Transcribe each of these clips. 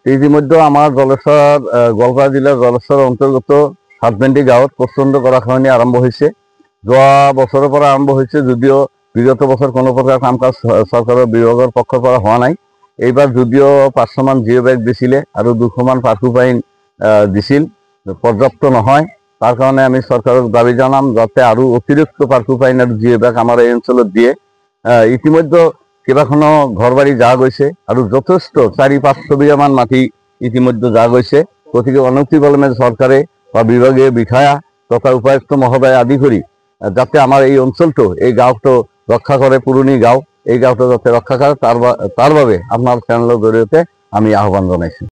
ইতিমধ্যে আমাৰ জলেশ্বৰ গোৱালপাৰা জিলাৰ জলেশ্বৰ অন্তৰ্গত সাতভেন্দি গাঁৱত প্ৰচণ্ড গৰাখহনীয়া আৰম্ভ হৈছে। যোৱা বছৰৰ পৰা আৰম্ভ হৈছে, যদিও বিগত বছৰ কোনো প্ৰকাৰ কাম কাজ চৰকাৰৰ বিভাগৰ পক্ষৰ পৰা হোৱা নাই। এইবাৰ যদিও 500মান জিঅ' বেগ দিছিলে আৰু 200মান পাৰ্কোপাইন দিছিল, পৰ্যাপ্ত নহয়। তাৰ কাৰণে আমি চৰকাৰক দাবী জনাম যাতে আৰু অতিৰিক্ত পাৰ্কোপাইন আৰু জিঅ' বেগ আমাৰ এই অঞ্চলত দিয়ে। ইতিমধ্যে কেইবাখনো ঘৰ বাৰী যা গৈছে আৰু যথেষ্ট 4-500 বিঘামান মাটি ইতিমধ্যে যা গৈছে। গতিকে অনতিপলমে চৰকাৰে বা বিভাগীয় বিষয়া তথা উপায়ুক্ত মহোদয় আদি কৰি যাতে আমাৰ এই অঞ্চলটো, এই গাঁওটো ৰক্ষা কৰে, পুৰণি গাঁও, এই গাঁওটো যাতে ৰক্ষা কৰে তাৰ বাবে আপোনাৰ চেনেলৰ জৰিয়তে আমি আহ্বান জনাইছোঁ।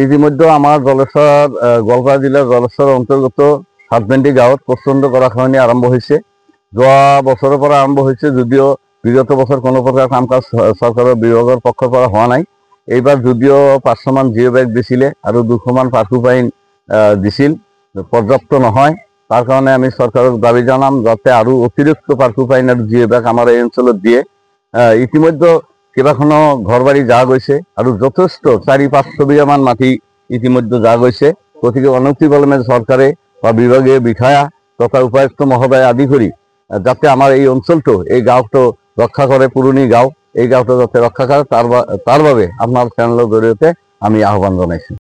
ইতিমধ্যে আমাৰ জলেশ্বৰ গোৱালপাৰা জিলাৰ জলেশ্বৰ অন্তৰ্গত সাতভেন্দি গাঁৱত প্ৰচণ্ড গৰাখহনীয়া আৰম্ভ হৈছে। যোৱা বছৰৰ পৰা আৰম্ভ হৈছে, যদিও বিগত বছৰ কোনো প্ৰকাৰ কাম কাজ চৰকাৰৰ বিভাগৰ পক্ষৰ পৰা হোৱা নাই। এইবাৰ যদিও 500মান জিঅ' বেগ দিছিলে আৰু 200মান পাৰ্কোপাইন দিছিল, পৰ্যাপ্ত নহয়। তাৰ কাৰণে আমি চৰকাৰক দাবী জনাম যাতে আৰু অতিৰিক্ত পাৰ্কোপাইন আৰু জিঅ' বেগ আমাৰ এই অঞ্চলত দিয়ে। ইতিমধ্যে কেইবাখনো ঘৰ বাৰী যা গৈছে আৰু যথেষ্ট 4-500 বিঘামান মাটি ইতিমধ্যে যা গৈছে। গতিকে অনতিপলমে চৰকাৰে বা বিভাগীয় বিষয়া তথা উপায়ুক্ত মহোদয় আদি কৰি যাতে আমাৰ এই অঞ্চলটো, এই গাঁওটো ৰক্ষা কৰে, পুৰণি গাঁও, এই গাঁওটো যাতে ৰক্ষা কৰে তাৰ বাবে আপোনাৰ চেনেলৰ জৰিয়তে আমি আহ্বান জনাইছোঁ।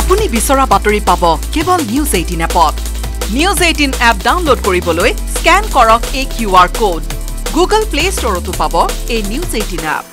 আপুনি বিচৰা বাতৰি পাব কেৱল নিউজ 18 এপত। নিউজ 18 এপ ডাউনলোড কৰিবলৈ স্ক্যান কৰক এই QR কোড। গুগল প্লে ষ্টৰতো পাব এই নিউজ 18 এপ।